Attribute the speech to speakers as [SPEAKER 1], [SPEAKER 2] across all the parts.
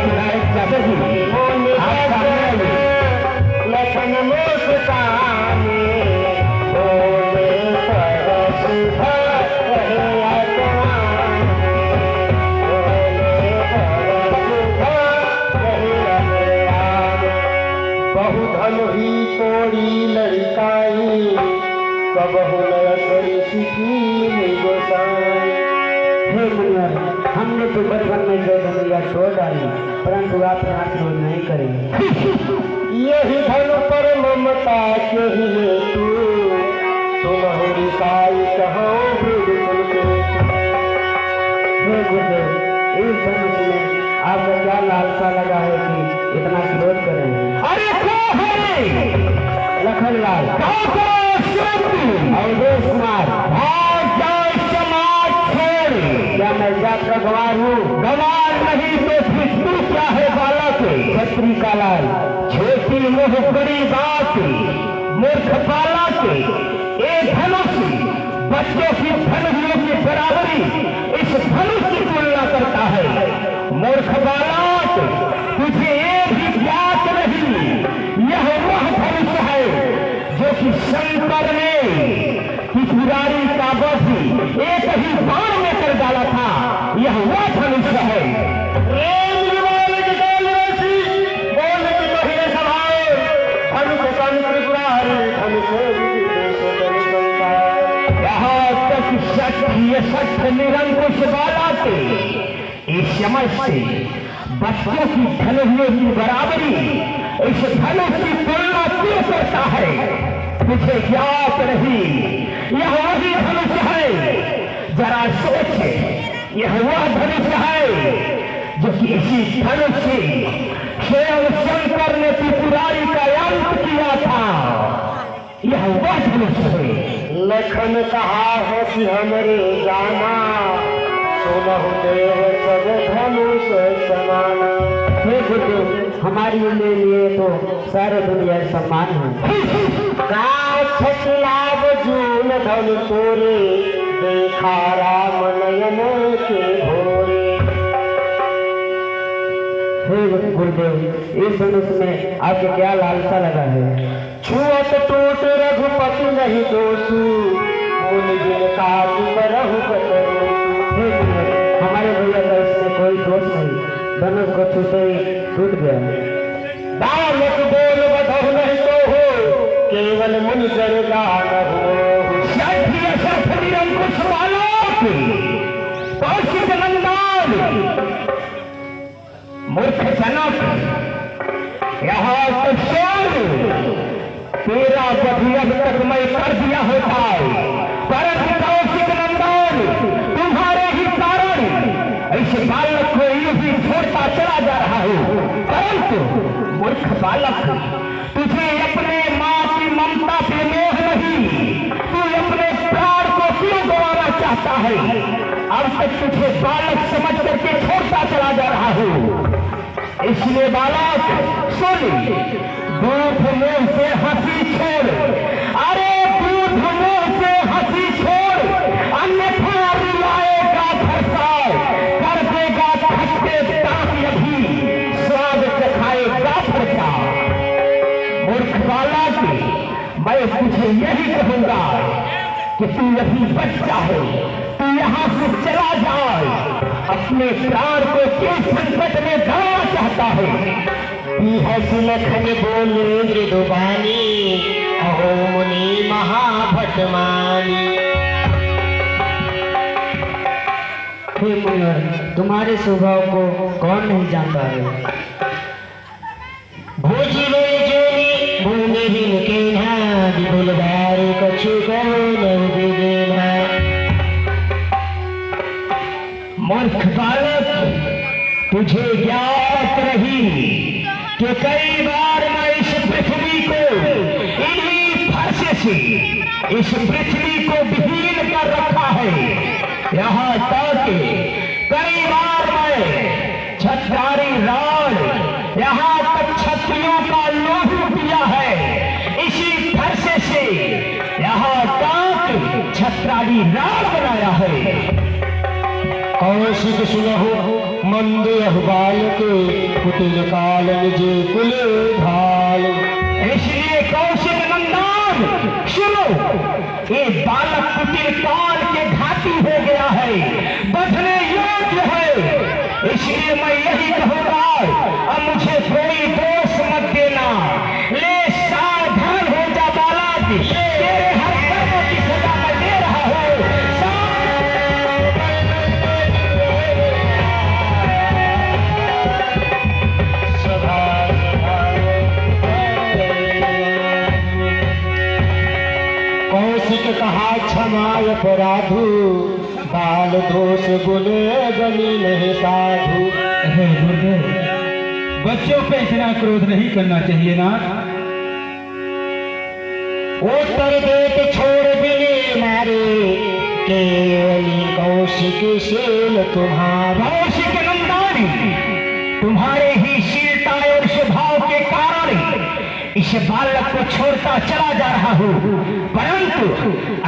[SPEAKER 1] गायक नायक जादव जी आप सामने आइए।
[SPEAKER 2] लखन मुस्काने बोले परस भरे आसमान, बोले परस भरे आसमान। बहु धन ही तोड़ी लड़काई, कबहु नयसरी सिकी गोसाई।
[SPEAKER 1] हे मुनिवर, हमने तो बचपन में जय दुनिया छोड़ डाली, परंतु आप आशीर्वाद नहीं करेंगे।
[SPEAKER 2] यही धन पर ममता के ही हेतु, सुनहु रिसाई कहो बिल्कुल के।
[SPEAKER 1] हे गुरुदेव, इस धनुष में आपका क्या लालसा लगा है कि इतना क्रोध कर रहे हैं?
[SPEAKER 2] अरे क्या है
[SPEAKER 1] लखनलाल, अवधेश कुमार,
[SPEAKER 2] भाग जाओ समाज छोड़।
[SPEAKER 1] क्या मैं जात गवार हूँ?
[SPEAKER 2] गवार नहीं तो फिर तू क्या है बालक?
[SPEAKER 1] छत्री का लाल,
[SPEAKER 2] छोटी मोह बड़ी बात, मूर्ख बालक। एक धनुष बच्चों की धनुषों की बराबरी इस धनुष की तुलना करता है। मूर्ख बालक, तुझे एक भी ज्ञात नहीं, यह वह धनुष है जो कि शंकर ने त्रिपुरारी का वध एक ही बाण में कर डाला था। यह वह धनुष है। ये सत्य निरंकुश वाला थे इस समझ से बच्चों की धनुषों की बराबरी इस धनुष की तुलना क्यों करता है? तुझे ज्ञात नहीं, यह वही धनुष है। जरा सोच, यह वह धनुष है जो कि इसी धनुष से स्वयं शंकर ने त्रिपुरारी का अंत किया था। यह वह धनुष है। लखन कहा है कि हमरे जाना, सुनहु देव सब धनुष समाना।
[SPEAKER 1] हे गुरुदेव, हमारी लिए तो सारे दुनिया सम्मान है।
[SPEAKER 2] लाभ जून धन तोरे, देखा राम नयन के भोरे।
[SPEAKER 1] हे गुरुदेव, इस धनुष में आपको क्या लालसा लगा है?
[SPEAKER 2] छुअत टूट रघुपति नहीं दोषु, मुनि जिन काज करहु कतरु।
[SPEAKER 1] हे गुरुदेव, हमारे भैया का इसमें कोई दोष नहीं, धनुष को छूते ही टूट गया।
[SPEAKER 2] बालक बोल बधु नहीं तो हो, केवल मुनि जन गान हो। निरंकुश बालक, कौशिक नंदन, मूर्ख जनक, यहाँ तो तेरा वध अब तक मैं कर दिया होता है, परंतु कौशिक नंदन, तुम्हारे ही कारण इस बालक को यूं ही छोड़ता चला जा रहा हूँ। परंतु मूर्ख बालक, तुझे अपने माँ की ममता पे मोह नहीं, तू अपने प्राण को क्यों गंवाना चाहता है? अब तक तुझे बालक समझ करके छोड़ता चला जा रहा हूँ। इसलिए बालक सुन, दूध मुंह से हंसी छोड़, अरे दूध मुंह से हंसी छोड़, अन्यथा रुलाएगा फरसाए, कर देगा खट्टे दांत अभी, स्वाद चखाएगा फरसा। मूर्ख बालक, मैं तुझे यही कहूंगा कि तू यही बच्चा है, तू यहाँ से चला जाए। अपने प्राण को किस संकट में गंवाना चाहता है? लखन बोले मृदुबानी, अहो मुनि महाभटमानी।
[SPEAKER 1] हे मुनिवर, तुम्हारे स्वभाव को कौन नहीं जानता है?
[SPEAKER 2] भोजने जोनी भूमि हिलकेना, विपुल दारू कछु करो नवदेना। मूर्ख बालक, तुझे ज्ञात रही कि कई बार मैं इस पृथ्वी को इन्हीं फर्श से इस पृथ्वी को विहीन कर रखा है। यहाँ तक कई बार मैं छत्रारी राज, यहाँ तक क्षत्रियों का लोहू पिया है। इसी फर्श से यहाँ तक छत्रारी राज बनाया है। कौशिक सुनहु मंद अहवाल के कुटिल काल निज कुल ढाल। इसलिए कौशिक नंदन सुनो, ये बालक कुटिल काल के घाती हो गया है, बचने योग्य है। इसलिए मैं यही कहूंगा, अब मुझे कोई दोष मत देना। ले सावधान हो जा बालक, तेरे हर कर्मों की सजा मैं दे रहा हूँ। कौशिक कहा क्षमा अपराधु, बाल दोष गुने गनी नहीं साधु।
[SPEAKER 3] गुरुदेव, बच्चों पे इतना क्रोध नहीं करना चाहिए ना।
[SPEAKER 2] उत्तर देत छोड़ बिने मारे, केवली कौशिक शील तुम्हारा। कौशिक नंदन, तुम्हारे ही शीलता और स्वभाव के कारण इस बालक को छोड़ता चला जा रहा हूँ, परंतु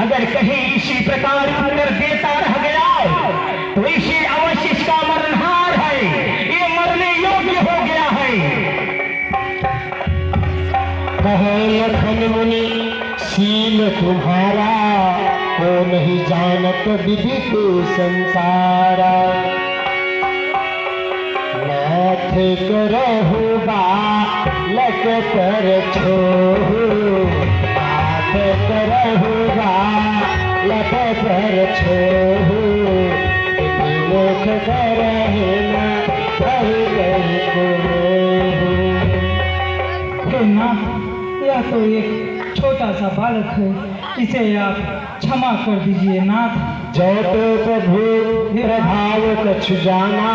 [SPEAKER 2] अगर कहीं इसी प्रकार उत्तर देता रह गया तो इसी अवश्य इसका मरणहार है, ये मरने योग्य हो गया है। कहे लखन मुनि शील तुम्हारा, को नहीं जानत विदित संसारा। नाथ करहु बालक पर छोहु, नाथ करहु बालक पर छोहु। विमुख करहि न कहि कहि कोहु।
[SPEAKER 3] हे नाथ, यह तो एक छोटा सा बालक है, इसे आप क्षमा कर दीजिए नाथ।
[SPEAKER 2] जो तो प्रभु प्रभाव कछु जाना,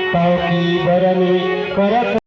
[SPEAKER 2] तौ की बरनी करत